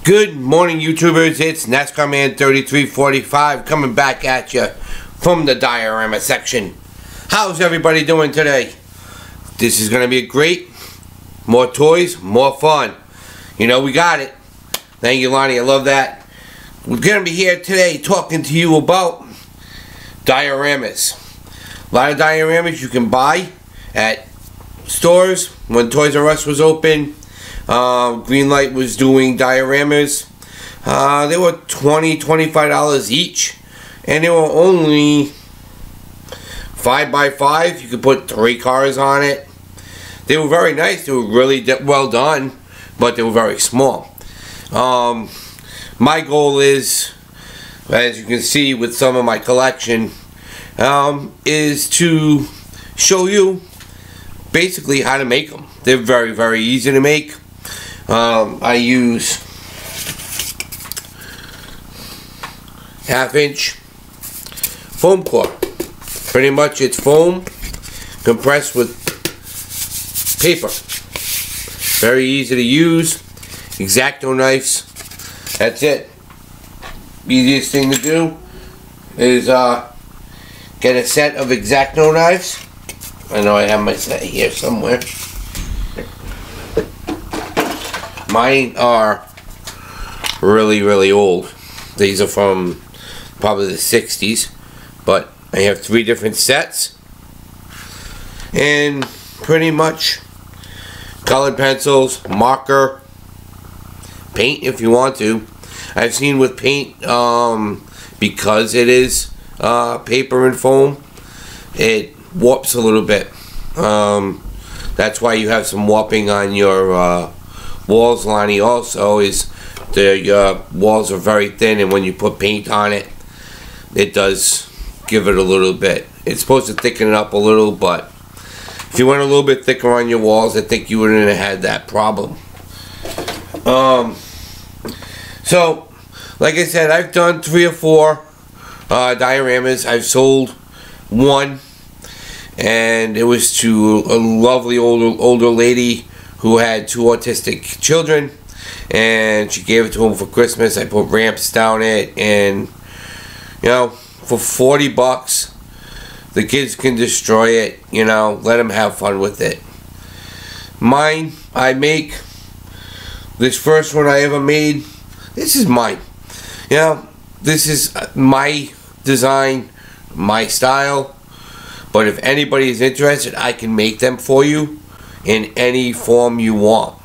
Good morning, YouTubers. It's NASCAR Man 3345 coming back at you from the diorama section. How's everybody doing today? This is going to be great. More toys, more fun. You know we got it. Thank you, Lonnie. I love that. We're going to be here today talking to you about dioramas. A lot of dioramas you can buy at stores. When Toys R Us was open, Greenlight was doing dioramas. They were $20–$25 each, and they were only 5x5. You could put 3 cars on it. They were very nice. They were really well done, but they were very small. My goal is, as you can see with some of my collection, is to show you basically how to make them. They're very, very easy to make. I use 1/2-inch foam core. Pretty much it's foam compressed with paper. Very easy to use. X-Acto knives. That's it. Easiest thing to do is get a set of X-Acto knives. I know I have my set here somewhere. Mine are really, really old. These are from probably the 60s, but I have 3 different sets, and pretty much colored pencils, marker, paint if you want to. I've seen with paint, because it is paper and foam, it warps a little bit. That's why you have some warping on your walls, Lonnie. Also, is the walls are very thin, and when you put paint on it, it does give it a little bit. It's supposed to thicken it up a little, but if you went a little bit thicker on your walls, I think you wouldn't have had that problem. So, like I said, I've done 3 or 4 dioramas. I've sold 1, and it was to a lovely older lady who had 2 autistic children, and she gave it to him for Christmas. I put ramps down it, and you know, for 40 bucks, the kids can destroy it. You know, let them have fun with it. Mine, I make this first one I ever made. This is mine. You know, this is my design, my style. But if anybody is interested, I can make them for you in any form you want.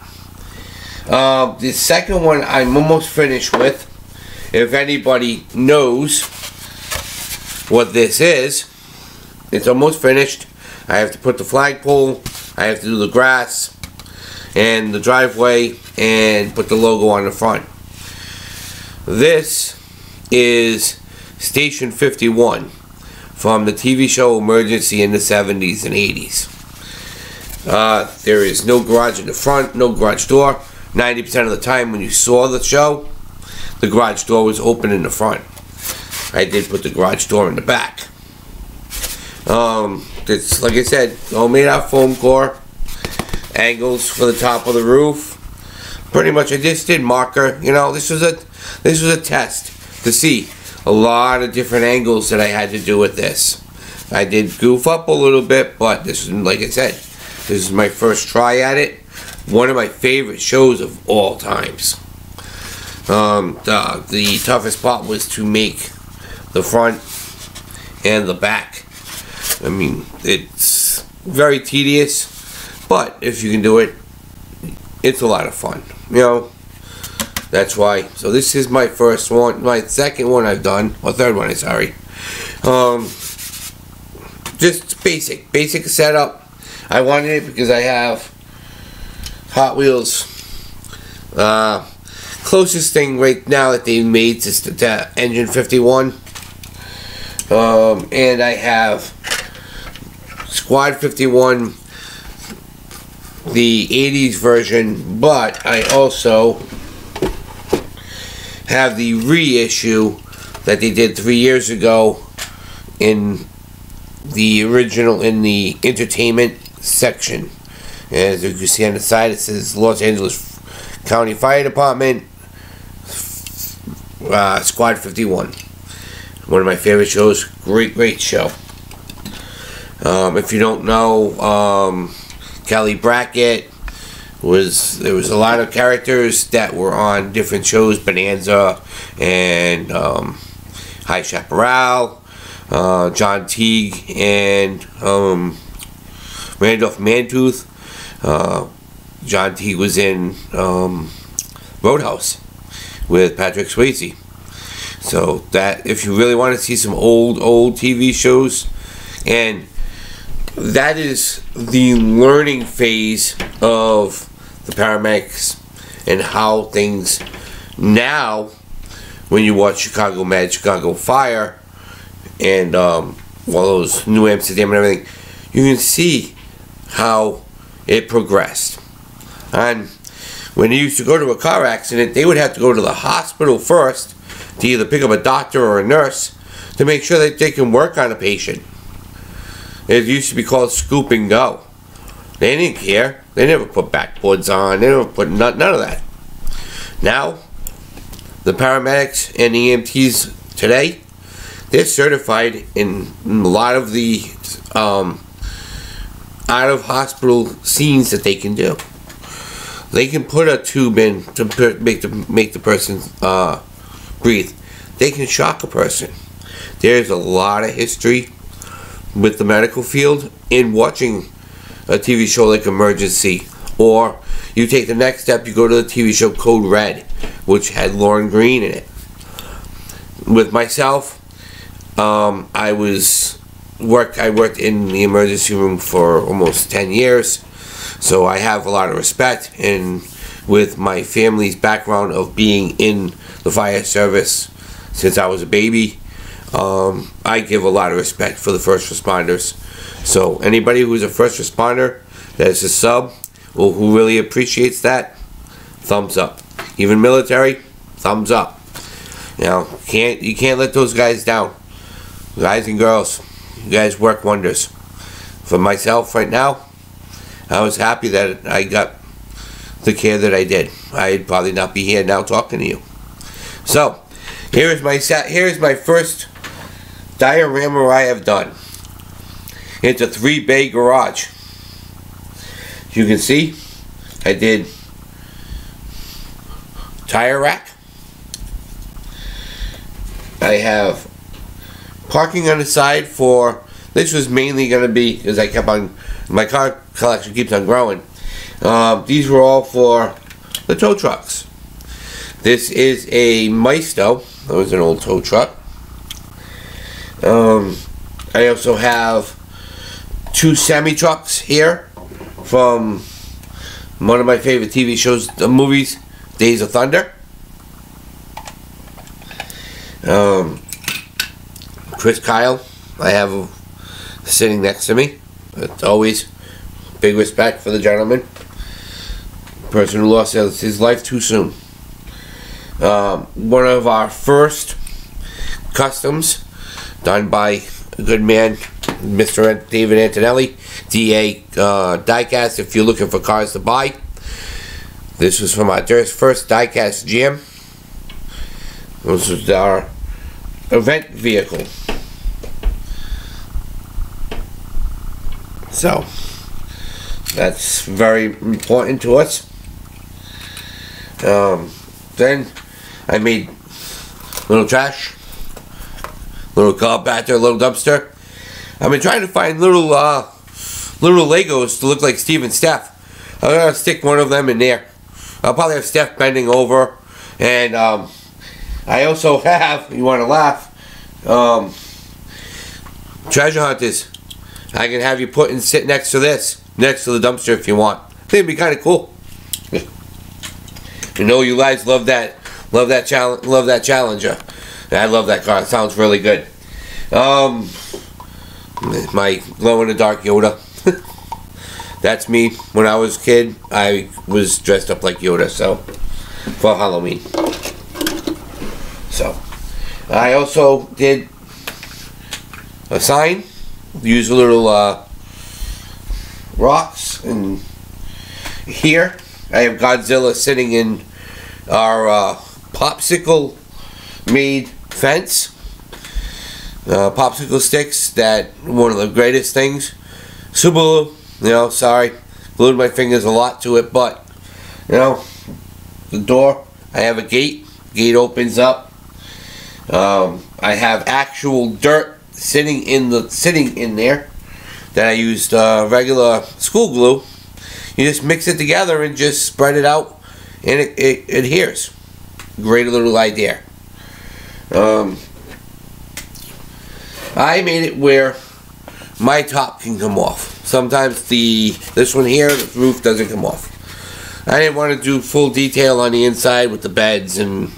The second one I'm almost finished with. If anybody knows what this is, it's almost finished. I have to put the flagpole, I have to do the grass and the driveway, and put the logo on the front. This is Station 51 from the TV show Emergency in the 70s and 80s. There is no garage in the front, no garage door. 90% of the time when you saw the show, the garage door was open in the front. I did put the garage door in the back. It's, like I said, all made out of foam core. Angles for the top of the roof. Pretty much I just did marker. You know, this was a test to see a lot of different angles that I had to do with this. I did goof up a little bit, but this is, like I said, this is my first try at it. One of my favorite shows of all times. The toughest part was to make the front and the back. I mean, it's very tedious, but if you can do it, it's a lot of fun. You know, that's why. So this is my first one. My second one I've done, or third one, sorry. Just basic setup. I wanted it because I have Hot Wheels. Closest thing right now that they made is the Engine 51. And I have Squad 51, the 80s version, but I also have the reissue that they did 3 years ago in the original, in the entertainment section. As you can see on the side, it says Los Angeles County Fire Department, Squad 51. One of my favorite shows. Great show. If you don't know, Kelly Brackett there was a lot of characters that were on different shows, Bonanza and High Chaparral, John Teague and Randolph Mantooth. John Teague was in Roadhouse with Patrick Swayze. So that, if you really want to see some old TV shows, and that is the learning phase of the paramedics and how things now, when you watch Chicago Med, Chicago Fire, and all those New Amsterdam and everything, you can see how it progressed. And when you used to go to a car accident, they would have to go to the hospital first to either pick up a doctor or a nurse to make sure that they can work on a patient. It used to be called scoop and go. They didn't care. They never put backboards on. They never put none of that. Now, the paramedics and EMTs today, they're certified in a lot of the out of hospital scenes that they can do. They can put a tube in to make the person breathe. They can shock a person. There's a lot of history with the medical field in watching a TV show like Emergency, or you take the next step, you go to the TV show Code Red, which had Lauren Green in it. With myself, I worked in the emergency room for almost 10 years, so I have a lot of respect, and with my family's background of being in the fire service since I was a baby, I give a lot of respect for the first responders. So anybody who's a first responder that is a sub, or who really appreciates that, thumbs up. Even military, thumbs up. Now, you can't let those guys down. Guys and girls, you guys work wonders. For myself right now, I was happy that I got the care that I did. I'd probably not be here now talking to you. So, here is my first diorama I have done. It's a 3-bay garage. As you can see, I did tire rack. I have parking on the side for, this was mainly going to be, because I kept on, my car collection keeps on growing. These were all for the tow trucks. This is a Maisto. That was an old tow truck. I also have 2 semi-trucks here from one of my favorite TV shows, the movies, Days of Thunder. Chris Kyle, I have sitting next to me. It's always big respect for the gentleman. Person who lost his life too soon. One of our first customs done by a good man, Mr. David Antonelli, DA Diecast. If you're looking for cars to buy, this was from our first Diecast Jam. This was our event vehicle. So that's very important to us. Then I made little trash, little compactor, little dumpster. I've been trying to find little Legos to look like Steve and Steph. I'm gonna stick one of them in there. I'll probably have Steph bending over, and I also have, you want to laugh, treasure hunters. I can have you put and sit next to this, next to the dumpster if you want. I think it'd be kind of cool. You know, you guys love that Challenger. I love that car. It sounds really good. My glow in the dark Yoda. That's me. When I was a kid, I was dressed up like Yoda, so for Halloween. So I also did a sign. Use a little rocks, and here I have Godzilla sitting in our popsicle made fence. Popsicle sticks, that one of the greatest things. Super glue, you know, sorry, glued my fingers a lot to it, but you know, the door, I have a gate opens up. I have actual dirt sitting in there that I used regular school glue. You just mix it together and just spread it out, and it adheres. Great little idea. I made it where my top can come off. Sometimes this one here, the roof doesn't come off. I didn't want to do full detail on the inside with the beds and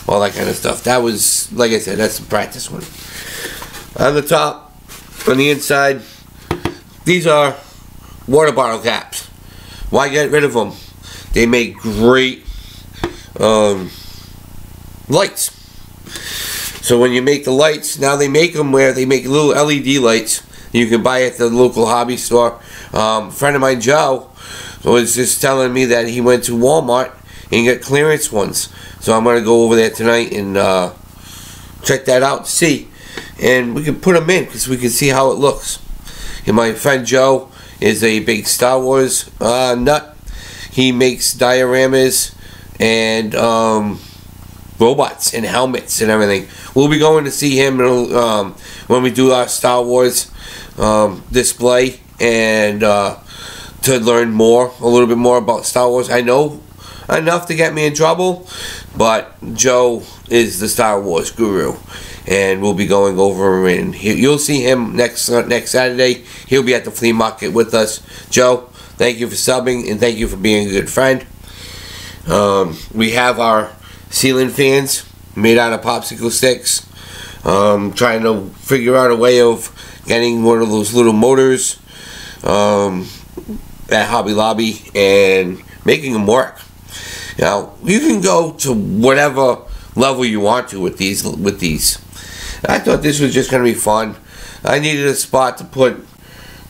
all that kind of stuff. That was, like I said, that's the practice one. On the top, on the inside, these are water bottle caps. Why get rid of them? They make great lights. So when you make the lights, now they make them where they make little LED lights you can buy at the local hobby store. A friend of mine, Joe, was just telling me that he went to Walmart and got clearance ones. So I'm going to go over there tonight and check that out to see. And we can put them in because we can see how it looks. And my friend Joe is a big Star Wars nut. He makes dioramas and robots and helmets and everything. We'll be going to see him when we do our Star Wars display and to learn a little bit more about Star Wars. I know enough to get me in trouble, but Joe is the Star Wars guru, and we'll be going over, and you'll see him next Saturday. He'll be at the flea market with us. Joe, thank you for subbing, and thank you for being a good friend. We have our ceiling fans made out of popsicle sticks. Trying to figure out a way of getting one of those little motors at Hobby Lobby and making them work. Now you can go to whatever level you want to with these. I thought this was just going to be fun. I needed a spot to put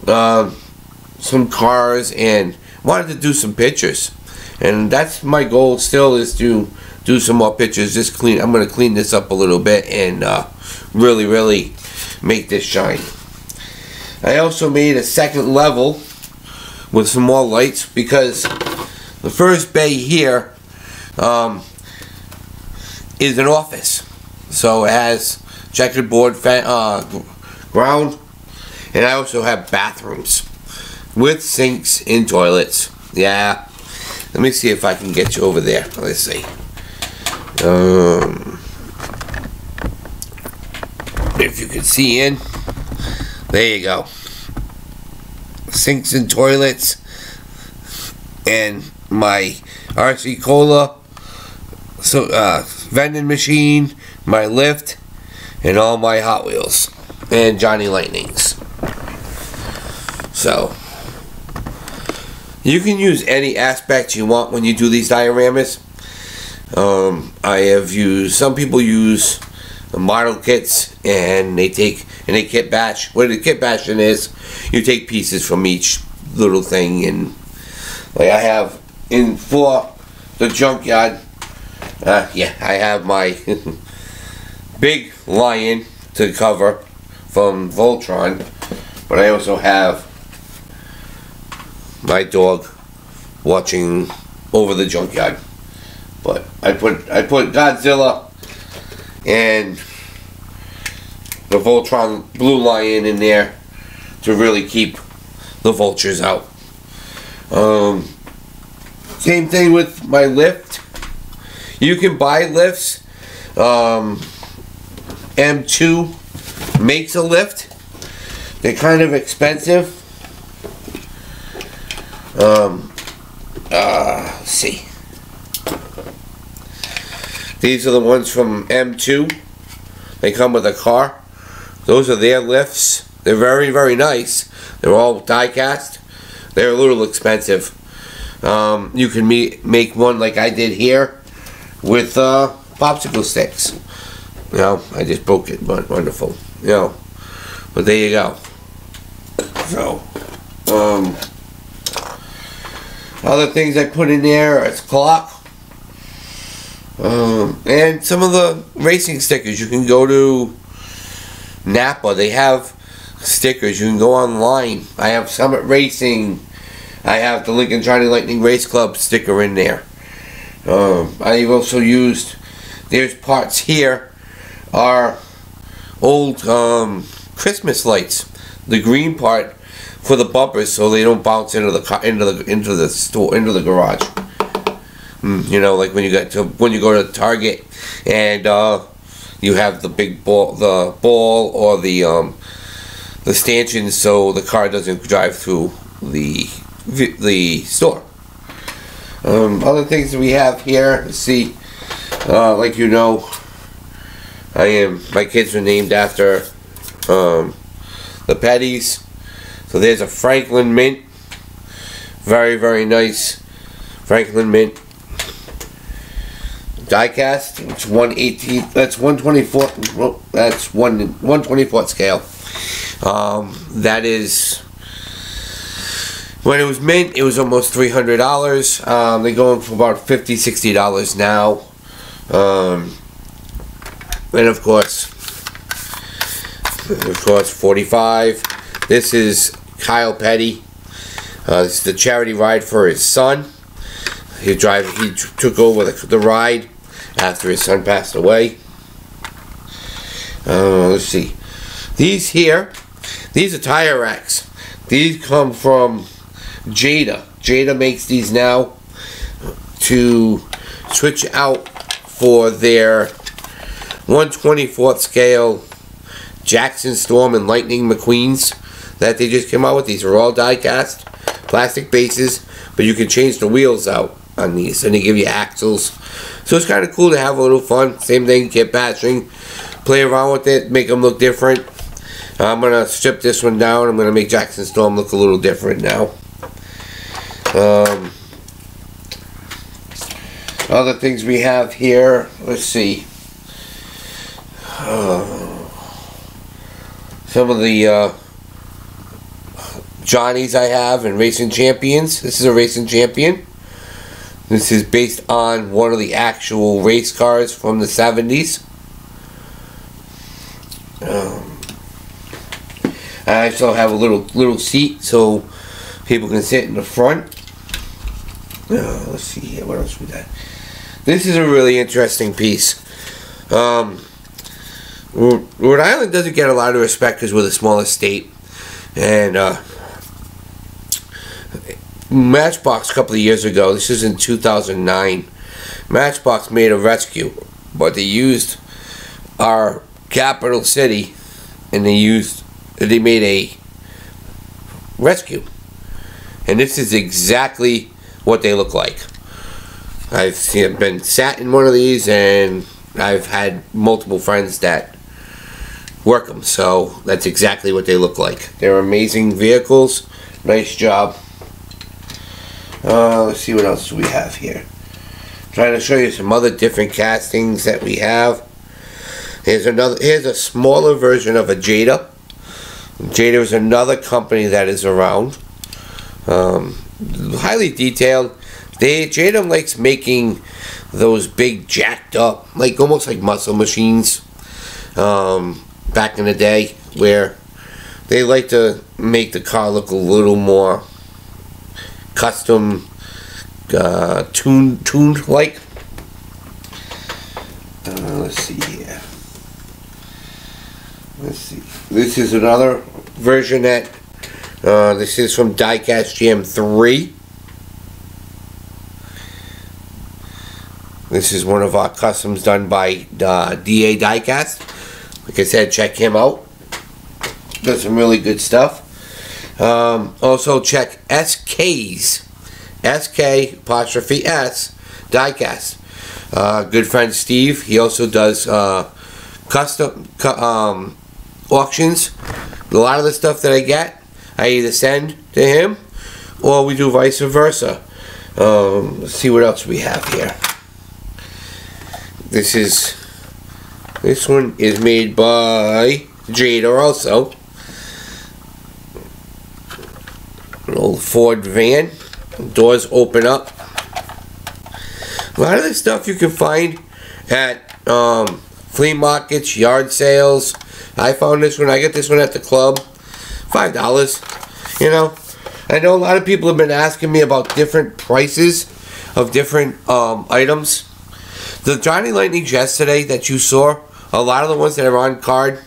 some cars and wanted to do some pictures, and that's my goal still, is to do some more pictures. I'm going to clean this up a little bit and really make this shine. I also made a second level with some more lights because the first bay here is an office, so it has checkerboard ground, and I also have bathrooms with sinks and toilets. Yeah, let me see if I can get you over there. Let's see. If you can see in, there you go. Sinks and toilets, and my RC Cola vending machine, my lift, and all my Hot Wheels and Johnny Lightnings. So you can use any aspect you want when you do these dioramas. Some people use the model kits, and they kit bash. What the kit bashing is, you take pieces from each little thing, and like I have for the junkyard, I have my big lion to cover from Voltron, but I also have my dog watching over the junkyard. But I put Godzilla and the Voltron Blue Lion in there to really keep the vultures out. Same thing with my lift. You can buy lifts. M2 makes a lift. They're kind of expensive. Let's see. These are the ones from M2. They come with a car. Those are their lifts. They're very nice. They're all die cast. They're a little expensive. You can make one like I did here with popsicle sticks. You know, I just broke it, but wonderful. You know, but there you go. So, other things I put in there is clock. And some of the racing stickers. You can go to Napa. They have stickers. You can go online. I have Summit Racing. I have the Lincoln Johnny Lightning Race Club sticker in there. I've also used, there's parts here are old Christmas lights. The green part for the bumpers so they don't bounce into the garage. You know, like when you go to Target and you have the big ball, or the stanchions, so the car doesn't drive through the store. Other things that we have here, let's see, like you know, my kids are named after the Petties. So there's a Franklin Mint, very, very nice Franklin Mint die-cast. It's 1/18, that's 1/24, well, that's 1/24 scale. That is, when it was mint, it was almost $300. They're going for about $50, $60 now. And of course, 45. This is Kyle Petty. This is the charity ride for his son. He took over the ride after his son passed away. Let's see. These here, these are tire racks. These come from Jada. Jada makes these now to switch out for their 1/24 scale Jackson Storm and Lightning McQueens that they just came out with. These are all die cast, plastic bases, but you can change the wheels out on these and they give you axles. So it's kind of cool to have a little fun. Same thing, kit bashing, play around with it, make them look different. I'm going to strip this one down. I'm going to make Jackson Storm look a little different now. Other things we have here, let's see. Some of the Johnnies I have and Racing Champions. This is a Racing Champion. This is based on one of the actual race cars from the 70s. I also have a little seat so people can sit in the front. Let's see here, what else we got? This is a really interesting piece. Rhode Island doesn't get a lot of respect because we're the smallest state, and Matchbox a couple of years ago, this is in 2009, Matchbox made a rescue, but they used our capital city and they made a rescue, and this is exactly what they look like. I've been sat in one of these, and I've had multiple friends that work them, so that's exactly what they look like. They're amazing vehicles. Nice job. Let's see what else we have here. Trying to show you some other different castings that we have. Here's a smaller version of a Jada. Jada is another company that is around. Highly detailed. Jada likes making those big jacked up, like almost like muscle machines. Back in the day, where they like to make the car look a little more custom, tuned like. Let's see here. Let's see. This is another version that this is from Diecast Jam 3. This is one of our customs done by DA Diecast. Like I said, check him out. Does some really good stuff. Also check SK's, SK''S, Diecast. Good friend Steve, he also does custom auctions. A lot of the stuff that I get, I either send to him or we do vice versa. Let's see what else we have here. This one is made by Jada also. An old Ford van. Doors open up. A lot of this stuff you can find at flea markets, yard sales. I found this one. I get this one at the club. $5. You know, I know a lot of people have been asking me about different prices of different items. The Johnny Lightnings yesterday that you saw, a lot of the ones that are on card,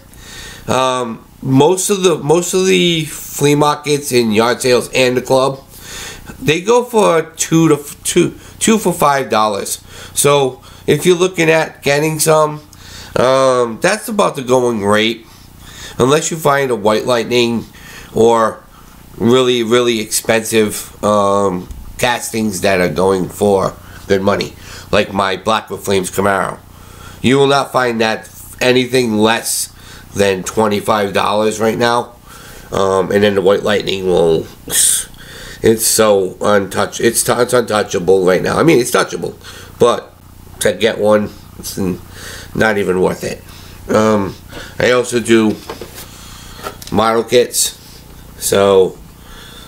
most of the flea markets and yard sales and the club, they go for two for $5. So if you're looking at getting some, that's about the going rate, unless you find a white lightning or really expensive castings that are going for good money, like my Black with Flames Camaro. You will not find that anything less than $25 right now. And then the white lightning will, it's so it's untouchable right now. I mean, it's touchable, but to get one, it's not even worth it. I also do model kits. So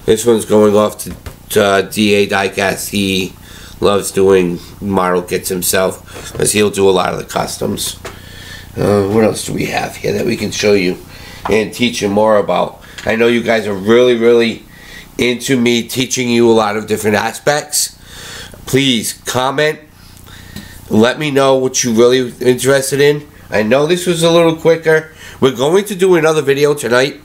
this one's going off to DA Diecast. He loves doing model kits himself, because he'll do a lot of the customs. What else do we have here that we can show you and teach you more about? I know you guys are really into me teaching you a lot of different aspects. Please comment. Let me know what you're really interested in. I know this was a little quicker. We're going to do another video tonight.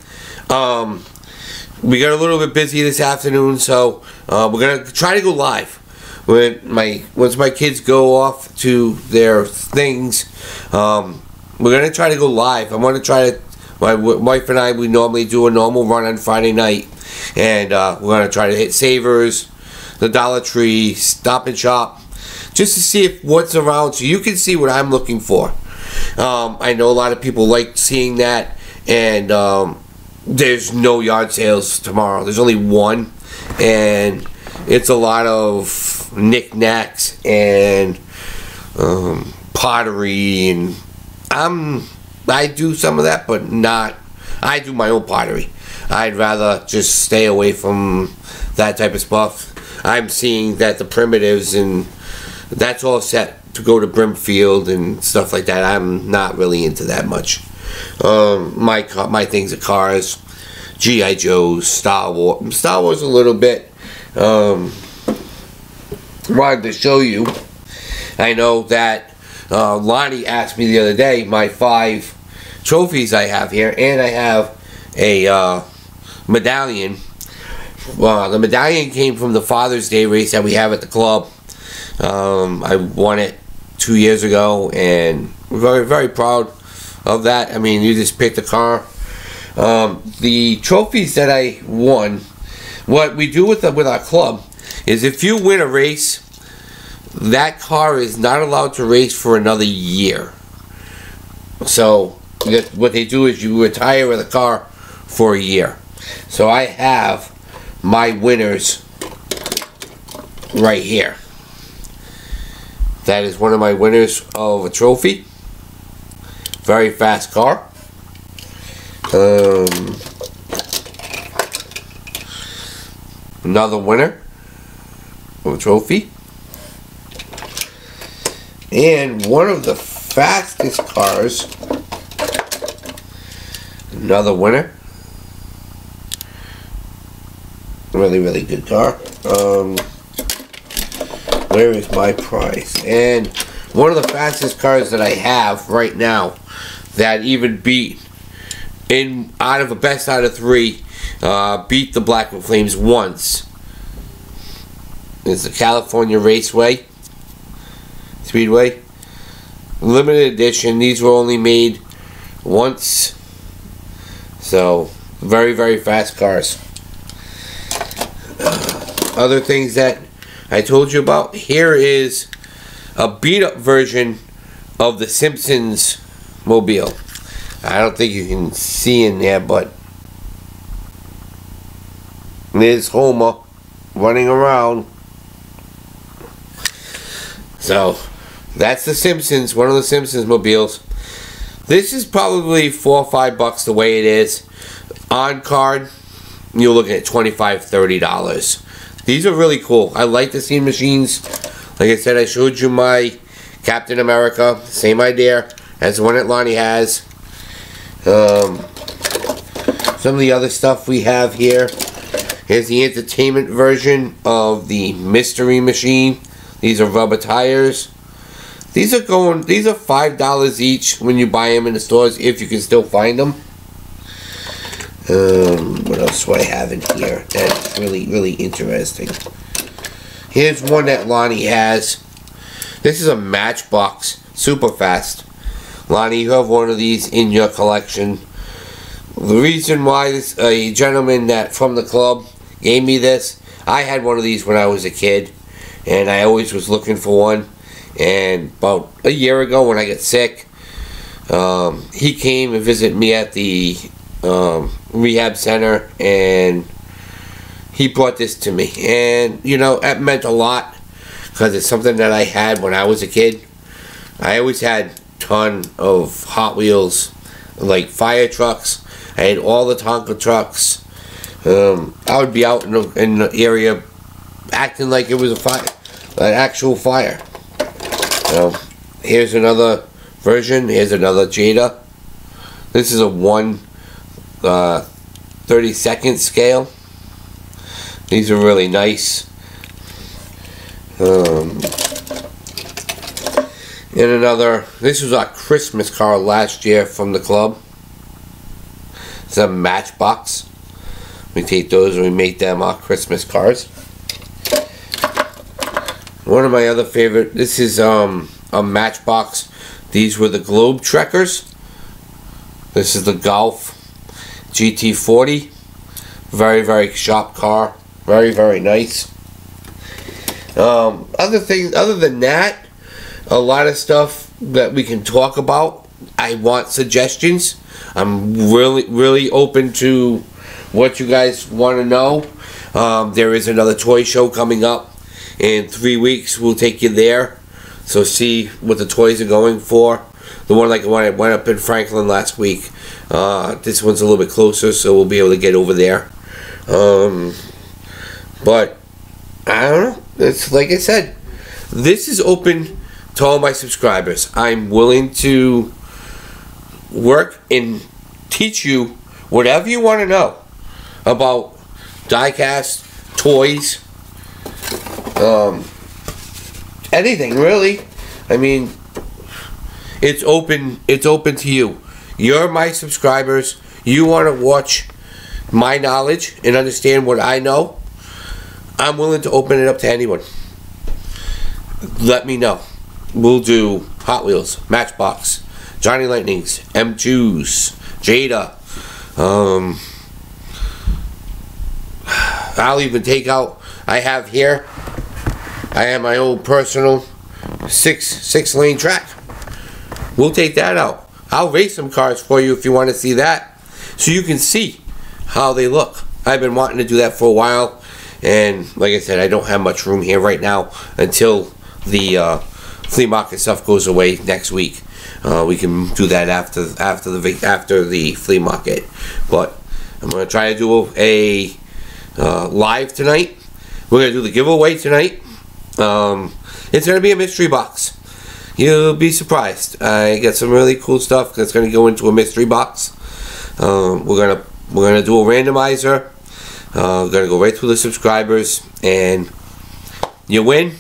We got a little bit busy this afternoon, so we're gonna try to go live. Once my kids go off to their things, we're gonna try to go live. I want to try to. My wife and I, we normally do a normal run on Friday night, and we're gonna try to hit Savers, the Dollar Tree, Stop and Shop, just to see if what's around, so you can see what I'm looking for. I know a lot of people like seeing that, and there's no yard sales tomorrow. There's only one, and it's a lot of knickknacks and pottery, and I do some of that, but not. I do my own pottery. I'd rather just stay away from that type of stuff. I'm seeing that the primitives and that's all set to go to Brimfield and stuff like that. I'm not really into that much. My things are cars, G.I. Joes, Star Wars a little bit. Wanted to show you. I know that Lonnie asked me the other day my 5 trophies I have here, and I have a medallion. The medallion came from the Father's Day race that we have at the club. I won it 2 years ago, and we're very proud of that. I mean, you just picked a car. The trophies that I won, what we do with our club is if you win a race, that car is not allowed to race for another year. So what they do is you retire with a car for a year. So I have my winners right here. That is one of my winners of a trophy. Very fast car. Another winner of a trophy. And one of the fastest cars. Another winner. Really good car. Where is my prize? And one of the fastest cars that I have right now that even beat out of a best out of 3, beat the Black with Flames once. It's the California Raceway Speedway. Limited edition. These were only made once. So, very fast cars. Other things that I told you about. Here is a beat-up version of the Simpsons mobile. I don't think you can see in there, but there's Homer running around. So, that's the Simpsons, one of the Simpsons mobiles. This is probably $4 or $5 the way it is. On card, you're looking at $25, $30. These are really cool. I like to see machines Like I said, I showed you my Captain America. Same idea as the one that Lonnie has. Some of the other stuff we have here. Here's the entertainment version of the Mystery Machine. These are rubber tires. These are $5 each when you buy them in the stores, if you can still find them. What else do I have in here that's really interesting? Here's one that Lonnie has. This is a Matchbox Super Fast. Lonnie, you have one of these in your collection. The reason why a gentleman that from the club gave me this, I had one of these when I was a kid, and I always was looking for one. And about a year ago, when I got sick, he came and visited me at the rehab center, and he brought this to me. And you know, that meant a lot because it's something that I had when I was a kid. I always had a ton of Hot Wheels, like fire trucks. I had all the Tonka trucks. I would be out in the area acting like it was a fire, an actual fire. Here's another version. Here's another Jada. This is a 1/32 scale. These are really nice. And another. This was our Christmas car last year from the club. It's a Matchbox. We take those and we make them our Christmas cars. One of my other favorite, this is a Matchbox. These were the Globe Trekkers. This is the Golf GT40. Very sharp car. Very nice. Other than that, a lot of stuff that we can talk about. I want suggestions. I'm really open to what you guys want to know. There is another toy show coming up. In 3 weeks, we'll take you there. So see what the toys are going for. The one I went up in Franklin last week. This one's a little bit closer, so we'll be able to get over there. But I don't know. It's like I said. This is open to all my subscribers. I'm willing to work and teach you whatever you want to know about diecast, toys. Anything really. I mean, it's open to you. You're my subscribers. You want to watch my knowledge and understand what I know. I'm willing to open it up to anyone. Let me know. We'll do Hot Wheels, Matchbox, Johnny Lightnings, M2s, Jada. I'll even take out. I have here. I have my own personal six lane track. We'll take that out. I'll race some cars for you if you want to see that, so you can see how they look. I've been wanting to do that for a while, and like I said, I don't have much room here right now until the flea market stuff goes away next week. We can do that after the flea market. But I'm gonna try to do a live tonight. We're gonna do the giveaway tonight. It's gonna be a mystery box. You'll be surprised. I got some really cool stuff that's gonna go into a mystery box. We're gonna do a randomizer. We're gonna go right through the subscribers, and you win.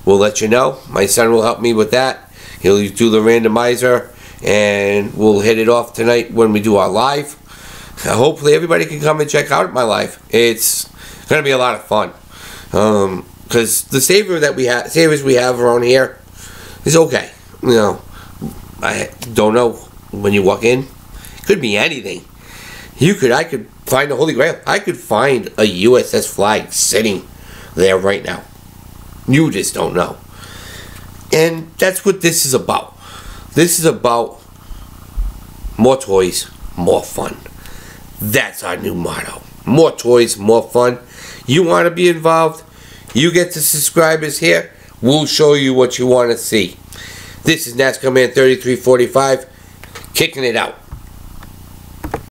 We'll let you know. My son will help me with that. He'll do the randomizer, and we'll hit it off tonight when we do our live. Hopefully everybody can come and check out my live. It's gonna be a lot of fun. Because the savers we have around here is okay. You know, I don't know when you walk in. Could be anything. I could find the Holy Grail. I could find a USS flag sitting there right now. You just don't know. And that's what this is about. This is about more toys, more fun. That's our new motto. More toys, more fun. You want to be involved? You get the subscribers here. We'll show you what you want to see. This is NASCAR Man 3345, kicking it out.